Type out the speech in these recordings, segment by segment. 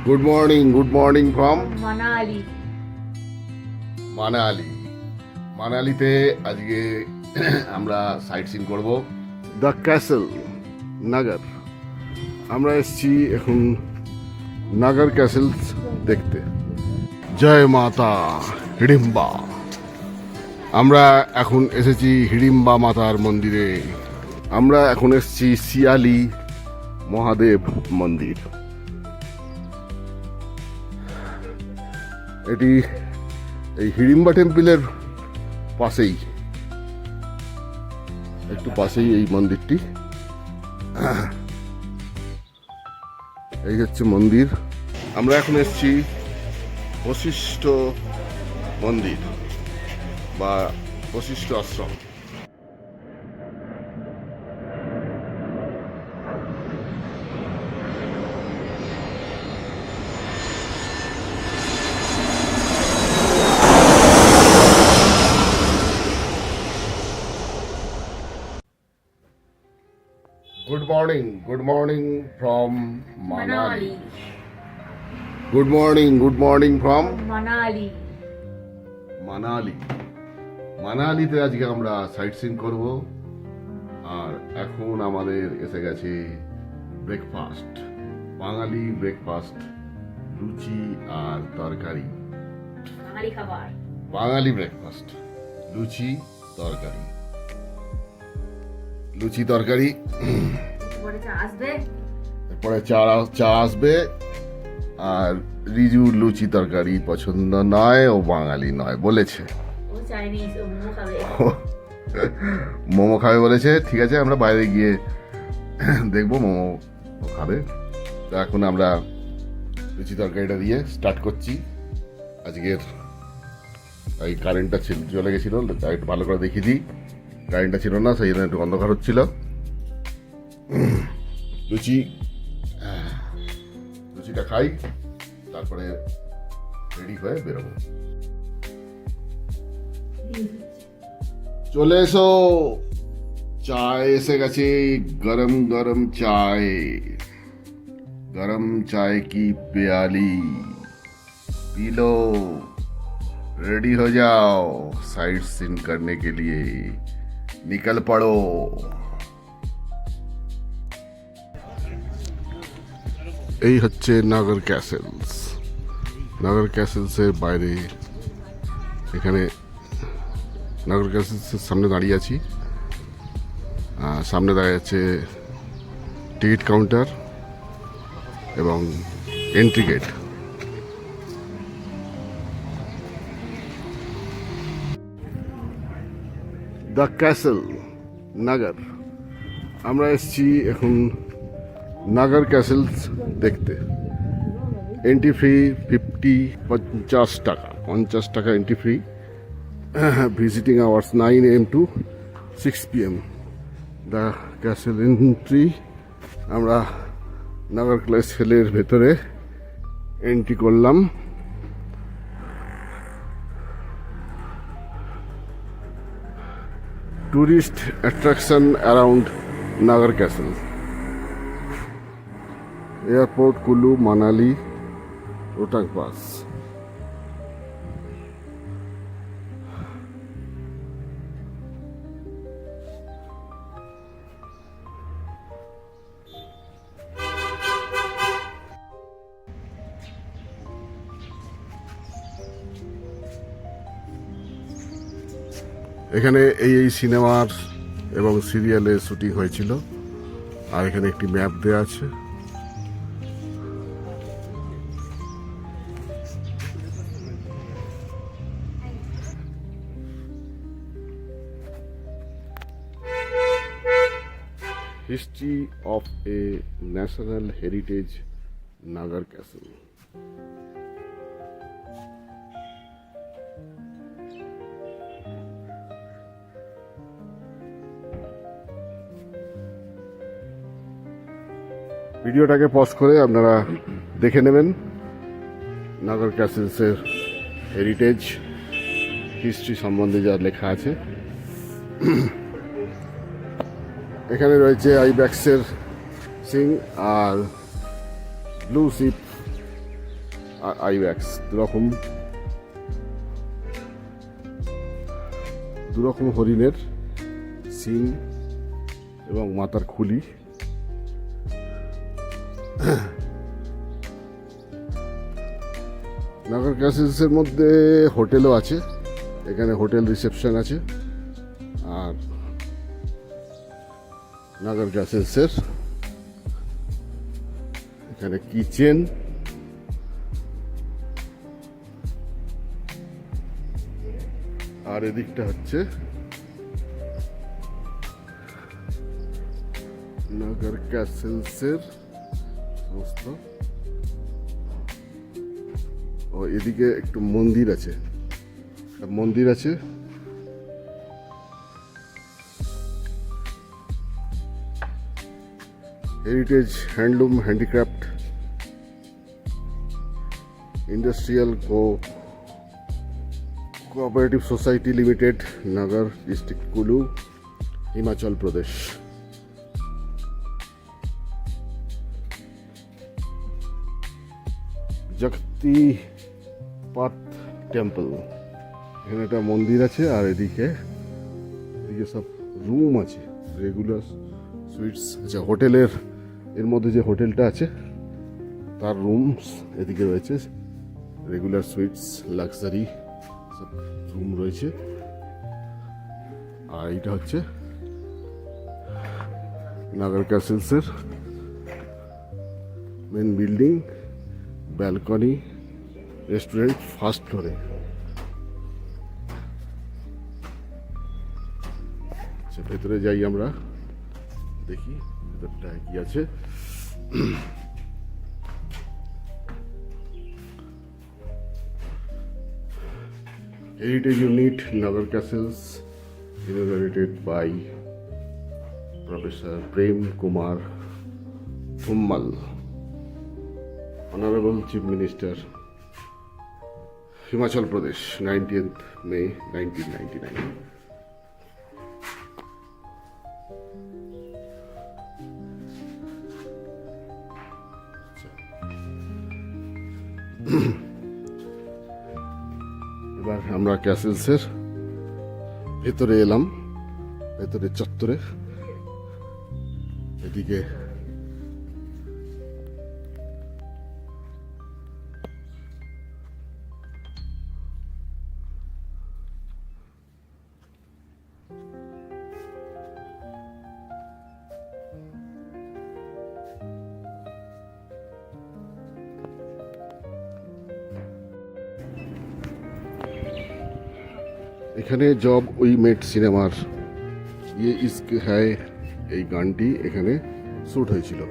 Good morning from Manali. Manali. মানালিতে আজকে আমরা সাইট সিন করব। দ্য ক্যাসেল নাগার। আমরা এসেছি এখন নাগার ক্যাসেল দেখতে। জয় মাতা হিড়িম্বা। আমরা এখন এসেছি হিড়িম্বা মাতার মন্দিরে। আমরা এখন এসেছি শিয়ালি মহাদেব মন্দির। এটি এই হিড়িম্বা টেম্পলের পাশেই, একটু পাশেই এই মন্দিরটি। এই হচ্ছে মন্দির। আমরা এখন এসেছি বশিষ্ঠ মন্দির বা বশিষ্ঠ আশ্রম। Good morning from Manali. Good morning from Manali. Manali. মানালিতে আজকে আমরা সাইট সিন করব। আর এখন আমাদের এসে গেছে ব্রেকফাস্ট, বাঙালি ব্রেকফাস্ট, লুচি আর তরকারি। বাঙালি খাবার। বাঙালি ব্রেকফাস্ট, লুচি তরকারি। লুচি তরকারি, পরে চা আসবে। এরপরে চা আসবে। আর রিজুর লুচি তরকারি পছন্দ নয়, ও বাঙালি নয় বলেছে। ও চাইনিজ, ও মোমো খাবে। মোমো খাবে বলেছে। ঠিক আছে, আমরা বাইরে গিয়ে দেখবো মোমো খাবে। তো এখন আমরা লুচি তরকারিটা দিয়ে স্টার্ট করছি। আজকের এই কারেন্টটা চলে গেছিলো, একটু ভালো করে দেখিয়ে দিই। কারেন্টটা ছিল না, সেই জন্য একটু অন্ধকার হচ্ছিল। লুচিটা খাই, তারপরে রেডি হয়ে বেরোবো। চলে এসো, চায় এসে গেছে। গরম গরম চায়, গরম চায় কি পেয়ালি पी लो। रेडी हो जाओ, साइट सीन करने के लिए निकल पड़ो। এই হচ্ছে নাগর ক্যাসেলস। নাগর ক্যাসেলসের বাইরে, এখানে নাগর ক্যাসেলসের সামনে দাঁড়িয়ে আছি। সামনে দেখা যাচ্ছে টিকিট কাউন্টার এবং এন্ট্রি গেট। দ্য ক্যাসেল নাগর। আমরা এসেছি এখন নাগর ক্যাসেলস দেখতে। এন্ট্রি ফ্রি 50 টাকা, 50 টাকা entry free. Visiting hours 9 AM to 6 PM। The castle entry. আমরা নাগর ক্যাসেলের ভেতরে এন্ট্রি করলাম। টুরিস্ট অ্যাট্রাকশন অ্যারাউন্ড নাগর ক্যাসেল। এয়ারপোর্ট কুলু মানালি রোটাং পাস। এখানে এই সিনেমার এবং সিরিয়ালের শুটিং হয়েছিল। আর এখানে একটি ম্যাপ দেওয়া আছে। History of a national heritage Nagar castle. ভিডিওটাকে পজ করে আপনারা দেখে নেবেন নাগর ক্যাসেলসের হেরিটেজ হিস্ট্রি সম্বন্ধে যা লেখা আছে। এখানে রয়েছে আইব্যাক্সের সিং আর ব্লু শিপ আর আইব্যাক্স, দুরকম হরিণের সিং এবং মাথার খুলি। নাগার ক্যাসেলসের মধ্যে হোটেলও আছে, এখানে হোটেল রিসেপশন আছে। আর নাগার ক্যাসেলসের এখানে কিচেন, আর এদিকটা হচ্ছে নাগার ক্যাসেলসের সমস্ত। ও এদিকে একটু মন্দির আছে, heritage handloom handicraft industrial cooperative society limited, Naggar district, Kullu, Himachal Pradesh. Jagati Pat temple, এখানে একটা মন্দির আছে। আর এদিকে সব রুম আছে, রেগুলার সুইটস। আচ্ছা, হোটেলের এর মধ্যে যে হোটেলটা আছে তার রুমস এদিকে রয়েছে, রেগুলার সুইটস, লাক্সারি সব রুম রয়েছে। আর এইটা হচ্ছে নাগার ক্যাসেলসের main building, balcony, restaurant first ফ্লোরে। আচ্ছা, ভেতরে যাই আমরা, দেখি ভেতরটা কি আছে। Heritage Unit, Nagar Castles, inaugurated by Professor Prem Kumar Thummal, Honorable Chief Minister, Himachal Pradesh, 19th May 1999. এবার আমরা ক্যাসেলসের ভেতরে এলাম, ভেতরে চত্বরে। এদিকে এখানে জব উই মেট সিনেমার ইয়ে ইস্ক হ্যায় এই গানটি এখানে শ্যুট হয়েছিল।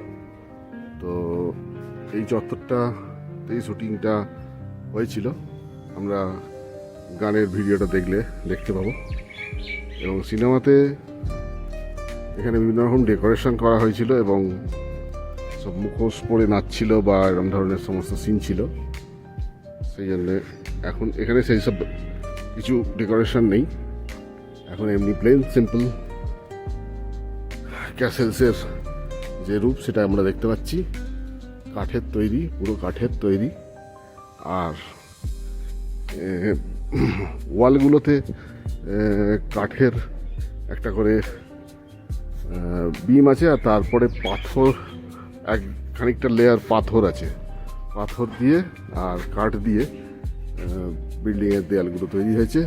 তো এই চত্বরটাতেই শুটিংটা হয়েছিল। আমরা গানের ভিডিওটা দেখতে পাবো। এবং সিনেমাতে এখানে বিভিন্ন রকম ডেকোরেশন করা হয়েছিল এবং সব মুখোশ পরে নাচছিল বা এরকম ধরনের সমস্ত সিন ছিল। সেই জন্যে এখন এখানে সেই সব কিছু ডেকোরেশন নেই, এখন এমনি প্লেন সিম্পল ক্যাসেলসের যে রূপ সেটা আমরা দেখতে পাচ্ছি। কাঠের তৈরি, পুরো কাঠের তৈরি। আর ওয়ালগুলোতে কাঠের একটা করে বিম আছে, আর তারপরে পাথর, খানিকটা লেয়ার পাথর আছে। পাথর দিয়ে আর কাঠ দিয়ে বিল্ডিংয়ের দেয়ালগুলো তৈরি হয়েছে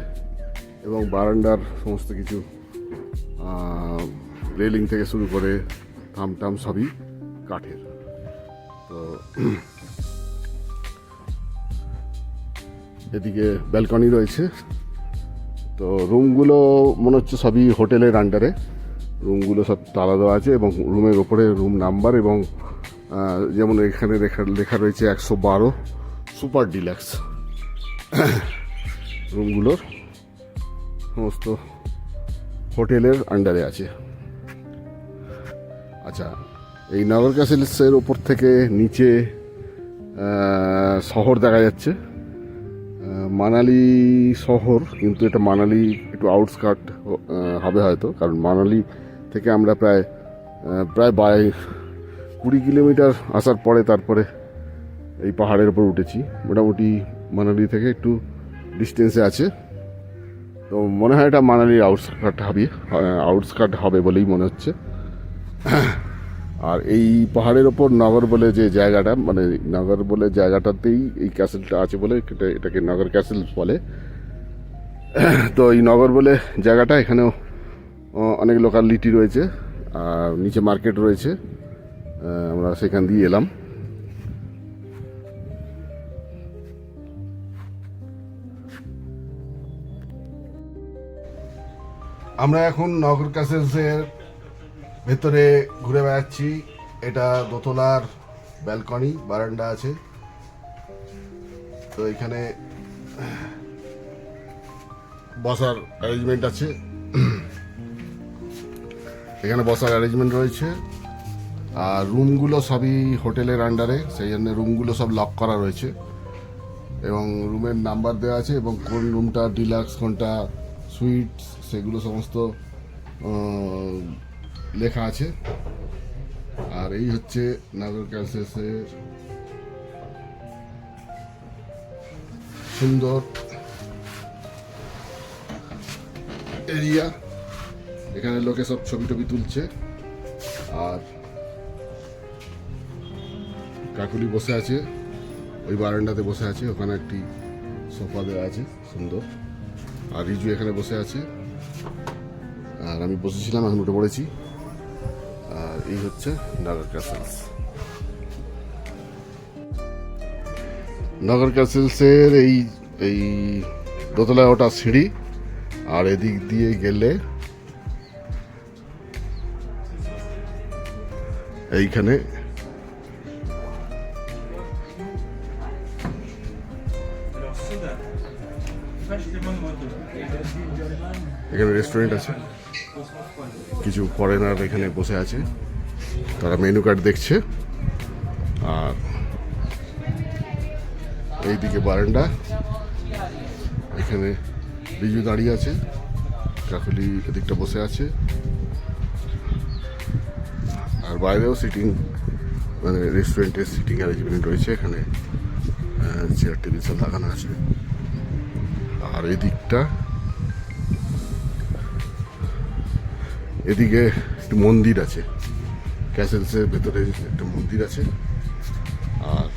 এবং বারান্দার সমস্ত কিছু রেলিং থেকে শুরু করে থাম সবই কাঠের। তো এদিকে ব্যালকনি রয়েছে। তো রুমগুলো মনে হচ্ছে সবই হোটেলের আন্ডারে, রুমগুলো সব তালা দেওয়া আছে এবং রুমের ওপরে রুম নাম্বার এবং যেমন এখানে লেখা রয়েছে 112 সুপার ডিলাক্স। রুমগুলোর সমস্ত হোটেলের আন্ডারে আছে। আচ্ছা, এই নাগার ক্যাসেলসের ওপর থেকে নিচে শহর দেখা যাচ্ছে, মানালি শহর, কিন্তু এটা মানালি একটু আউটস্কার্ট হবে হয়তো, কারণ মানালি থেকে আমরা প্রায় 20 কিলোমিটার আসার পরে তারপরে এই পাহাড়ের উপর উঠেছি, মোটামুটি মানালি থেকে একটু ডিস্টেন্সে আছে। তো মনে হয় এটা মানালির আউটস্কার্ট হবে বলেই মনে হচ্ছে। আর এই পাহাড়ের ওপর নগর বলে যে জায়গাটা, মানে নগর বলে জায়গাটাতেই এই ক্যাসেলটা আছে বলে এটাকে নগর ক্যাসেল বলে। তো এই নগর বলে জায়গাটা, এখানেও অনেক লোকালিটি রয়েছে আর নিচে মার্কেট রয়েছে। আমরা সেখান দিয়ে এলাম। আমরা এখন নগর ক্যাসেলসের ভেতরে ঘুরে বেড়াচ্ছি। এটা দোতলার ব্যালকনি, বারান্দা আছে। তো এখানে বসার অ্যারেঞ্জমেন্ট আছে, এখানে বসার অ্যারেঞ্জমেন্ট রয়েছে। আর রুমগুলো সবই হোটেলের আন্ডারে, সেই জন্য রুমগুলো সব লক করা রয়েছে এবং রুমের নাম্বার দেওয়া আছে এবং কোন রুমটা ডিলাক্স, কোনটা সুইটস, সেগুলো সমস্ত লেখা আছে। আর এই হচ্ছে নগর ক্যাসেলসের সুন্দর এরিয়া। এখানে লোকে সব ছবি টবি তুলছে। আর কাকুলি বসে আছে ওই বারান্দাতে বসে আছে, ওখানে একটি সোফা দেওয়া আছে সুন্দর। আর রিজু এখানে বসে আছে, আর আমি বসেছিলাম, এখন উঠে পড়েছি। আর এই হচ্ছে নগর ক্যাসেলস। নগর ক্যাসেলসের এই দোতলায় ওটা সিঁড়ি, আর এদিক দিয়ে গেলে এইখানে এখানে রেস্টুরেন্ট আছে, কিছু ফরেনার এখানে বসে আছে, তারা মেনু কার্ড দেখছে। আর এইদিকে বারান্দা, এখানে রিজু দাঁড়িয়ে আছে, কাকুলি এদিকটা বসে আছে। আর বাইরেও সিটিং, মানে রেস্টুরেন্টের সিটিং অ্যারেঞ্জমেন্ট রয়েছে, এখানে চেয়ার টেবিল সব লাগানো আছে। আর এদিকটা, এদিকে একটু মন্দির আছে, ক্যাসেলসের ভেতরে একটা মন্দির আছে। আর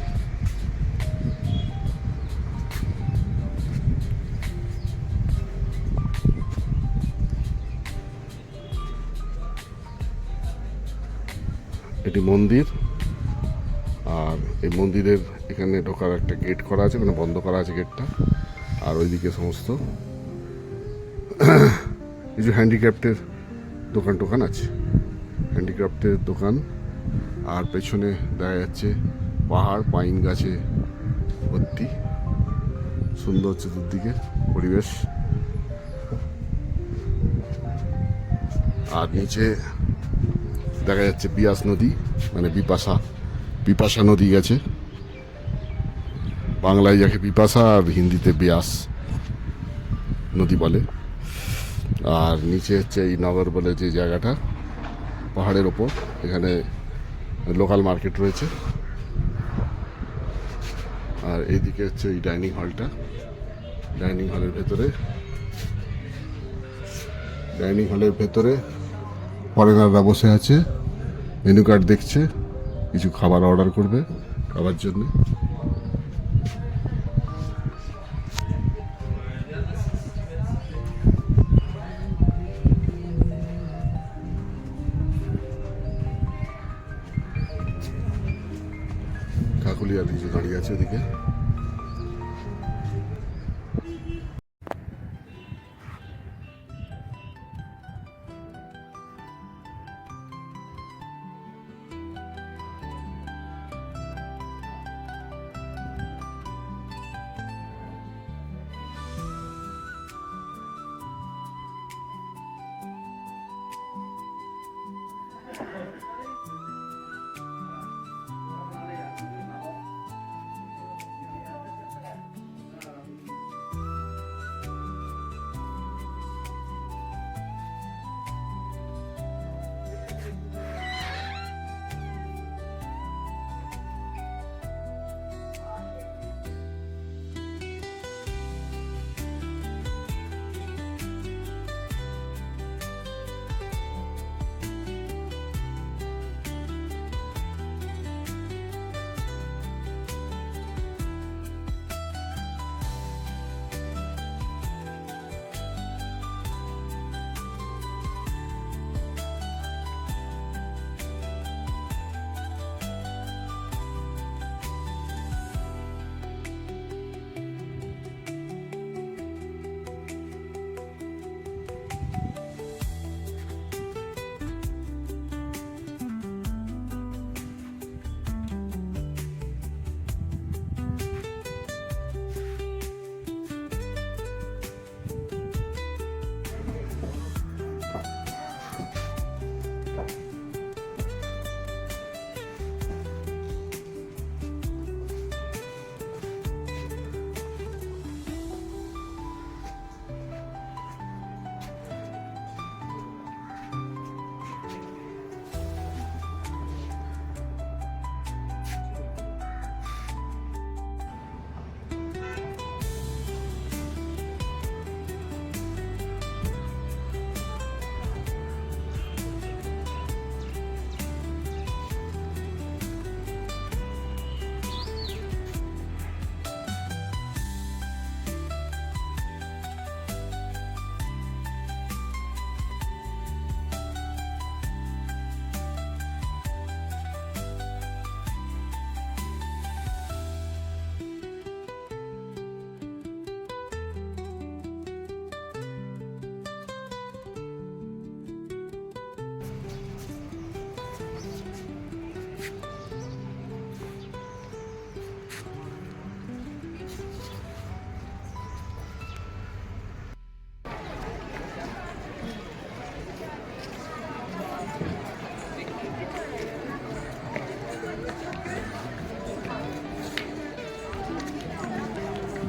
এটি মন্দির। আর এই মন্দিরের এখানে ঢোকার একটা গেট করা আছে, মানে বন্ধ করা আছে গেটটা। আর ওইদিকে সমস্ত কিছু হ্যান্ডিক্রাফটের দোকান টোকান আছে, হ্যান্ডিক্রাফটের দোকান। আর পেছনে দেখা যাচ্ছে পাহাড়, পাইন গাছে ভর্তি, সুন্দর চতুর্দিকে পরিবেশ। আর নিচে দেখা যাচ্ছে বিয়াস নদী, মানে বিপাশা নদী গেছে, বাংলায় যাকে বিপাশা আর হিন্দিতে বিয়াস নদী বলে। আর নিচে হচ্ছে এই নগর বলে যে জায়গাটা, পাহাড়ের ওপর, এখানে লোকাল মার্কেট রয়েছে। আর এইদিকে হচ্ছে এই ডাইনিং হলটা, ডাইনিং হলের ভেতরে ফরেনাররা বসে আছে, মেনু কার্ড দেখছে, কিছু খাবার অর্ডার করবে খাবার জন্য। কাকুলি আর কিছু দাঁড়িয়ে আছে ওদিকে।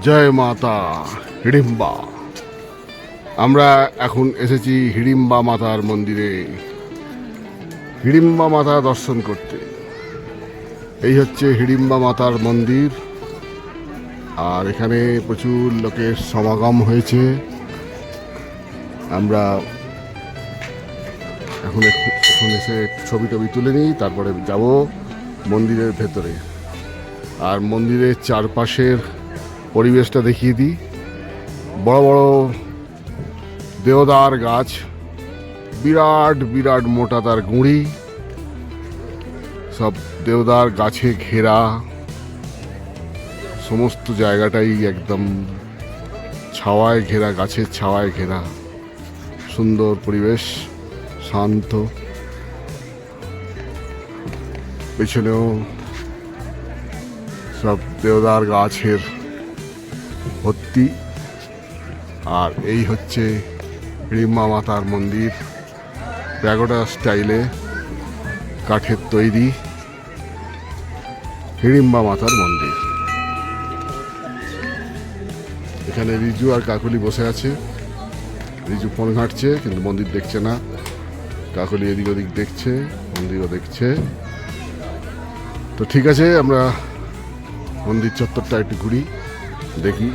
জয় মাতা হিড়িম্বা। আমরা এখন এসেছি হিড়িম্বা মাতার মন্দিরে, হিড়িম্বা মাতা দর্শন করতে। এই হচ্ছে হিড়িম্বা মাতার মন্দির, আর এখানে প্রচুর লোকের সমাগম হয়েছে। আমরা এখন এসে ছবি টবি তুলে নিই, তারপরে যাব মন্দিরের ভেতরে। আর মন্দিরের চারপাশের পরিবেশটা দেখিয়ে দিই। বড় বড় দেওদার গাছ, বিরাট বিরাট মোটা তার গুঁড়ি, সব দেওদার গাছে ঘেরা। সমস্ত জায়গাটাই একদম ছাওয়ায় ঘেরা, গাছের ছাওয়ায় ঘেরা। সুন্দর পরিবেশ, শান্ত। পেছনেও সব দেওদার গাছের ভর্তি। আর এই হচ্ছে হিড়িম্বা মাতার মন্দির, প্যাগোডা স্টাইলে কাঠের তৈরি হিড়িম্বা মাতার মন্দির। এখানে রিজু আর কাকলি বসে আছে। রিজু ফোন ঘাঁটছে কিন্তু মন্দির দেখছে না, কাকলি এদিক ওদিক দেখছে, মন্দিরও দেখছে। তো ঠিক আছে, আমরা মন্দির চত্বরটা একটু ঘুরি, দেখি।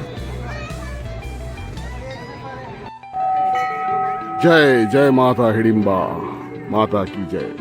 জয় জয় মাতা হিড়িম্বা মাতা কি জয়।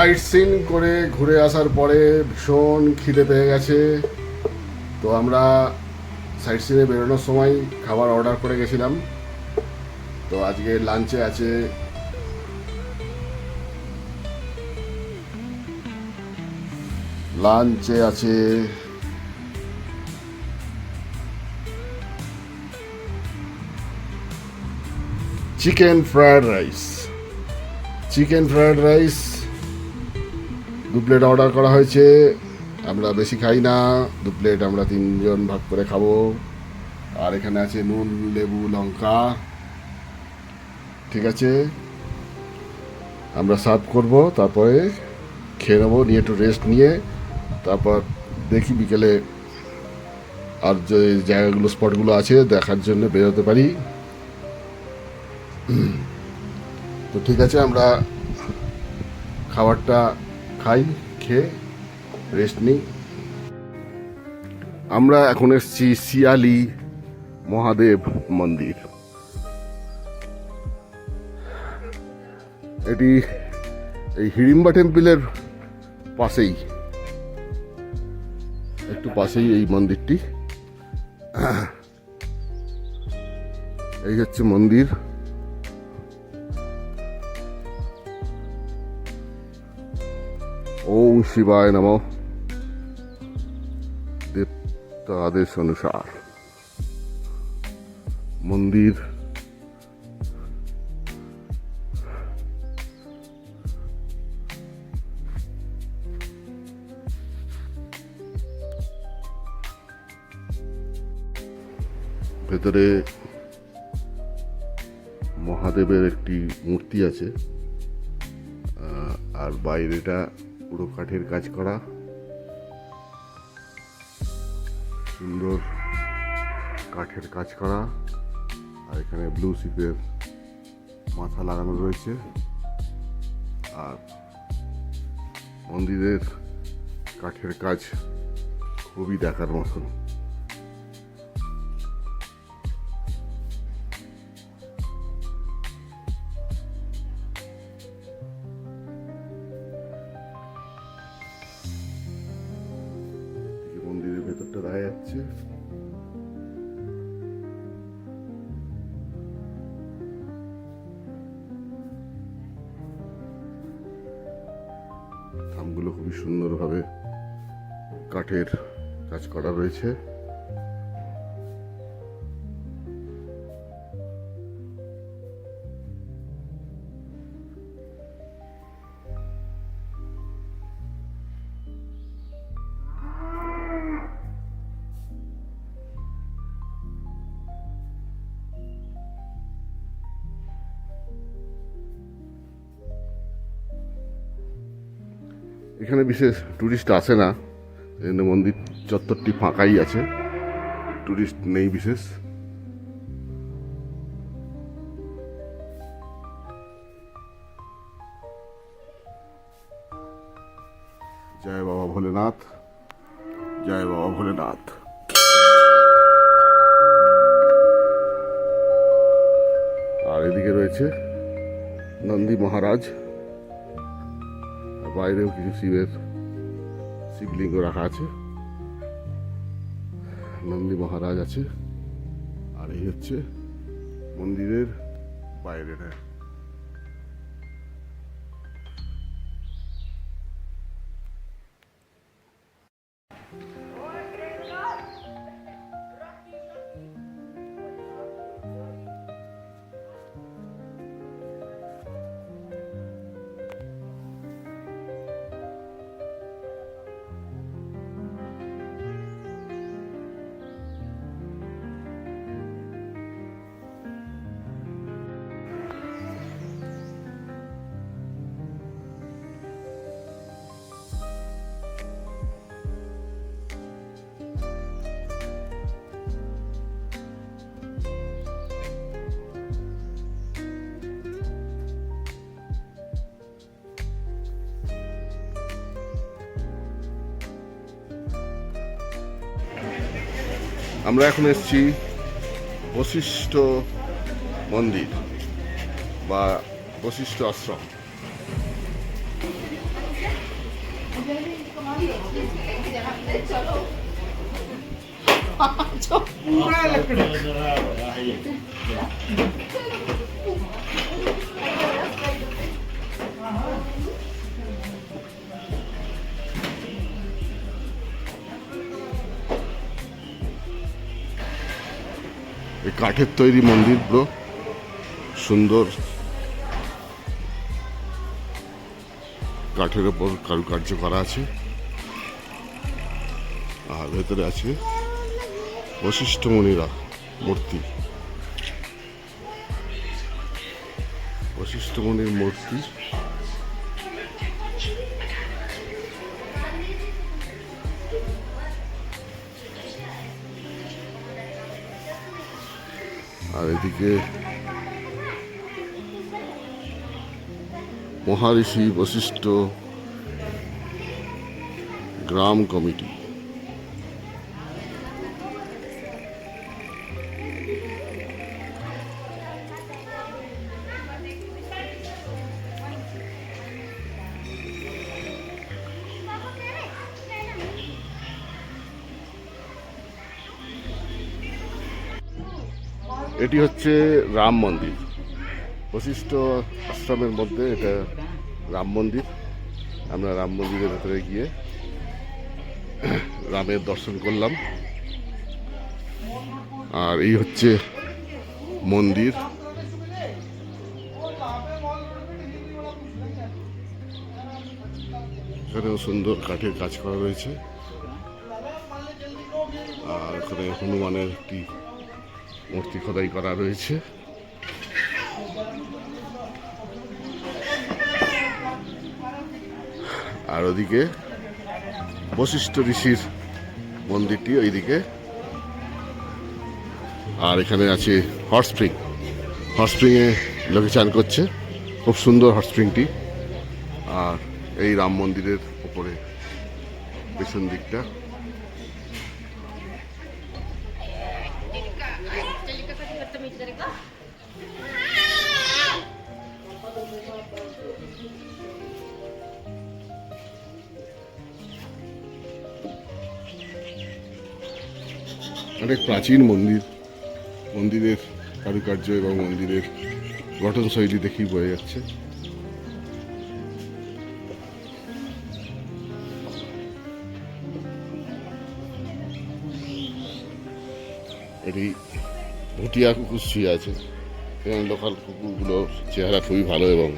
সাইট সিন করে ঘুরে আসার পরে ভীষণ খিদে পেয়ে গেছে। তো আমরা সাইট সিনে বেরোনোর সময় খাবার অর্ডার করে গেছিলাম। তো আজকে লাঞ্চে আছে chicken fried rice 2 plate order করা হয়েছে। আমরা বেশি খাই না, 2 প্লেট আমরা 3 জন ভাগ করে খাবো। আর এখানে আছে নুন, লেবু, লঙ্কা। ঠিক আছে, আমরা সার্ভ করব, তারপরে খেয়ে নেবো, নিয়ে একটু রেস্ট নিয়ে তারপর দেখি বিকেলে আর যে জায়গাগুলো স্পটগুলো আছে দেখার জন্য বেরোতে পারি। তো ঠিক আছে, আমরা খাবারটা খাই, খেয়ে রেস্ট নিই। আমরা এখন এসেছি শিয়ালি মহাদেব মন্দির। এটি এই হিড়িম্বা টেম্পলের পাশেই, একটু পাশেই এই মন্দিরটি। এই হচ্ছে মন্দির। ওম শিবায় নমঃ। দেবতা আদেশ অনুসার মন্দির। ভেতরে মহাদেবের একটি মূর্তি আছে, আর বাইরেটা পুরো কাঠের কাজ করা, সুন্দর কাঠের কাজ করা। আর এখানে ব্লু শিপের মাথা লাগানো রয়েছে। আর মন্দিরের কাঠের কাজ খুবই দেখার মতন। মন্দিরের ভেতরটা দেখা যাচ্ছে। থামগুলো খুবই সুন্দরভাবে কাঠের কাজ করা রয়েছে। এখানে বিশেষ টুরিস্ট আসে না, এই জন্য মন্দির চত্বরটি ফাঁকাই আছে, টুরিস্ট নেই বিশেষ। জয় বাবা ভোলেনাথ, জয় বাবা ভোলেনাথ। আর এদিকে রয়েছে নন্দী মহারাজ, বাইরেও কিছু শিবলিঙ্গ রাখা আছে। নন্দী মহারাজ আছে। আর এই হচ্ছে মন্দিরের বাইরেটা। আমরা এখন এসেছি বশিষ্ঠ মন্দির বা বশিষ্ঠ আশ্রম। এই কাঠের তৈরি মন্দির ব্রো, সুন্দর কাঠের ওপর কারুকার্য করা আছে। আর ভেতরে আছে বশিষ্ঠ মুনিরা মূর্তি, বশিষ্ঠ মুনির মূর্তি। আর এদিকে মহারিষি বশিষ্ঠ গ্রাম কমিটি। এটি হচ্ছে রাম মন্দির, বশিষ্ঠ আশ্রমের মধ্যে এটা রাম মন্দির। আমরা রাম মন্দিরের ভেতরে গিয়ে রামের দর্শন করলাম। আর এই হচ্ছে মন্দির। এখানেও সুন্দর কাঠের কাজ করা রয়েছে। আর এখানে হনুমানের একটি মূর্তি খোদাই করা রয়েছে। আর ওদিকে বশিষ্ঠ ঋষির মন্দিরটি ওইদিকে। আর এখানে আছে হট স্প্রিং, হট স্প্রিংয়ে লোকে চান করছে, খুব সুন্দর হট স্প্রিংটি। আর এই রাম মন্দিরের উপরে পেছন দিকটা অনেক প্রাচীন মন্দির। মন্দিরের কারুকার্য এবং মন্দিরের গঠন শৈলী দেখেই বোঝা যাচ্ছে। এটি ভুটিয়া কুকুর শুয়ে আছে। এখানে লোকাল কুকুরগুলো চেহারা খুবই ভালো এবং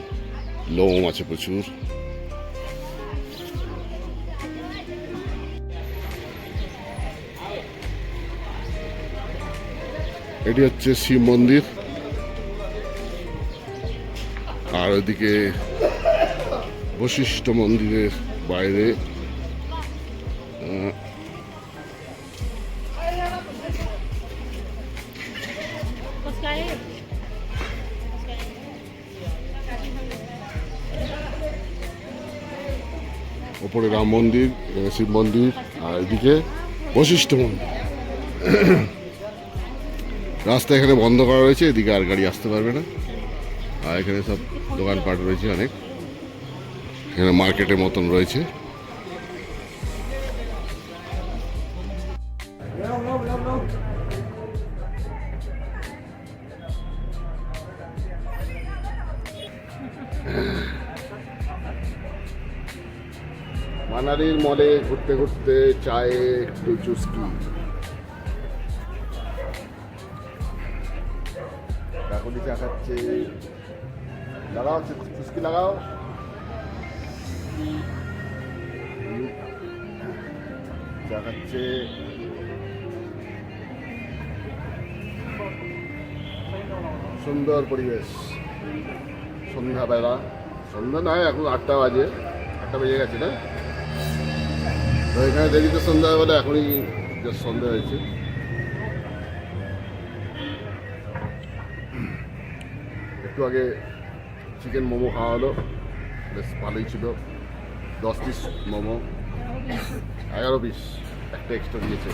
লোম আছে প্রচুর। এটি হচ্ছে শিব মন্দির। আর ওদিকে বশিষ্ঠ মন্দিরের বাইরে ওপরে রাম মন্দির, শিব মন্দির, আর এদিকে বশিষ্ঠ মন্দির। রাস্তা এখানে বন্ধ করা রয়েছে, এদিকে আর গাড়ি আসতে পারবে না। আর এখানে সব দোকানপাট রয়েছে অনেক, এখানে মার্কেটের মতন রয়েছে। মানালির মলে ঘুরতে ঘুরতে চায়ে একটু চুস্কি। কাকুলি চা খাচ্ছে, লাগাও চুস্কি লাগাও। চা খাচ্ছে। সুন্দর পরিবেশ, সন্ধ্যাবেলা। সন্ধ্যা নয়, এখন 8টা বাজে, 8টা বেজে গেছে না? তো এখানে দেরিতে সন্ধ্যাবেলা, এখনই জাস্ট সন্ধ্যা হয়েছে। একটু আগে চিকেন মোমো খাওয়া হলো, বেশ ভালোই ছিল। 10 পিস মোমো, 11 পিস, একটা এক্সট্রা দিয়েছে।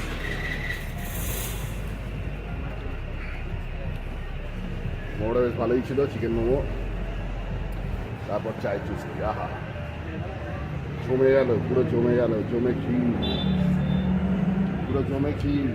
মোমোটা বেশ ভালোই ছিল, চিকেন মোমো। তারপর চায় চুস্কি। আহা, জমে গেল, পুরো জমে গেল, জমে ক্ষীর, পুরো জমে ক্ষীর।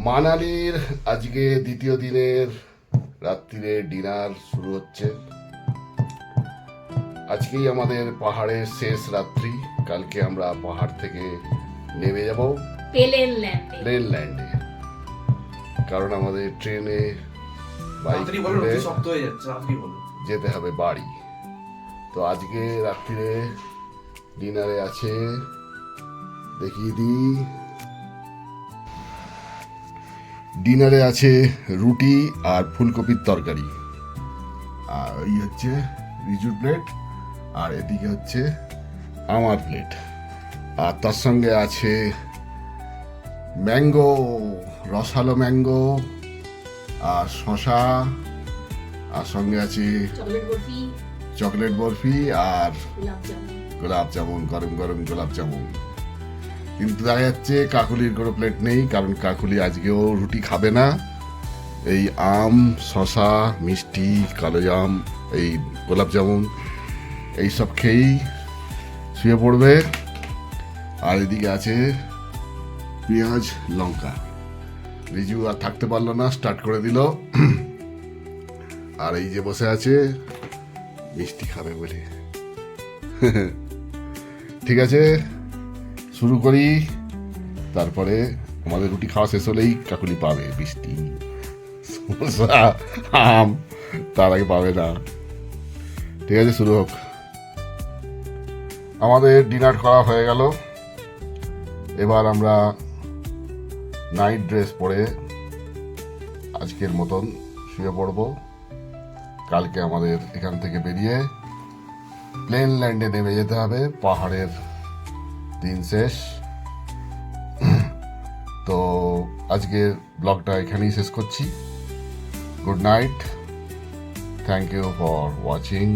মানালির আজকে দ্বিতীয় দিনের রাত্রিরে ডিনার শুরু হচ্ছে। আজকেই আমাদের পাহাড়ের শেষ রাত্রি। কালকে আমরা পাহাড় থেকে নেমে যাব পেলেন ল্যান্ডে। প্লেন ল্যান্ডে, কারণ আমাদের ট্রেনে বাইক তাড়াতাড়ি বলো, করে রুটি শক্ত হয়ে যাচ্ছে, তাড়াতাড়ি বলো। যেতে হবে বাড়ি। তো আজকে রাত্রিরে ডিনারে আছে, দেখিয়ে দিই, ডিনারে আছে রুটি আর ফুলকপির তরকারি, আর এই হচ্ছে রিজুর প্লেট, আর এদিকে হচ্ছে আমার প্লেট, আর তার সঙ্গে আছে ম্যাঙ্গো, রসালো ম্যাঙ্গো, আর শশা, আর সঙ্গে আছে চকলেট বরফি, চকলেট বরফি, আর গোলাপ জামুন। গোলাপ জামুন, গরম গরম গোলাপ জামুন। কিন্তু দেখা যাচ্ছে কাকুলির কোনো প্লেট নেই, কারণ কাকুলি আজকেও রুটি খাবে না। এই আম, শশা, মিষ্টি, কালোজাম, এই গোলাপ জামুন এইসব খেয়েই শুয়ে পড়বে। আর এদিকে আছে পেঁয়াজ লঙ্কা। রিজু আর থাকতে পারলো না, স্টার্ট করে দিল। আর এই যে বসে আছে মিষ্টি খাবে বলে। ঠিক আছে, শুরু করি। তারপরে আমাদের রুটি খাওয়া শেষ হলেই কাকুলি পাবে মিষ্টি, সমোসা, আম, তার আগে পাবে না। ঠিক আছে, শুরু হোক। আমাদের ডিনার করা হয়ে গেল। এবার আমরা নাইট ড্রেস পরে আজকের মতন শুয়ে পড়ব। কালকে আমাদের এখান থেকে বেরিয়ে প্লেন ল্যান্ডে নেমে যেতে হবে। পাহাড়ের দিন শেষ। তো আজকের ব্লগটা এখানেই শেষ করছি। Good night, thank you for watching.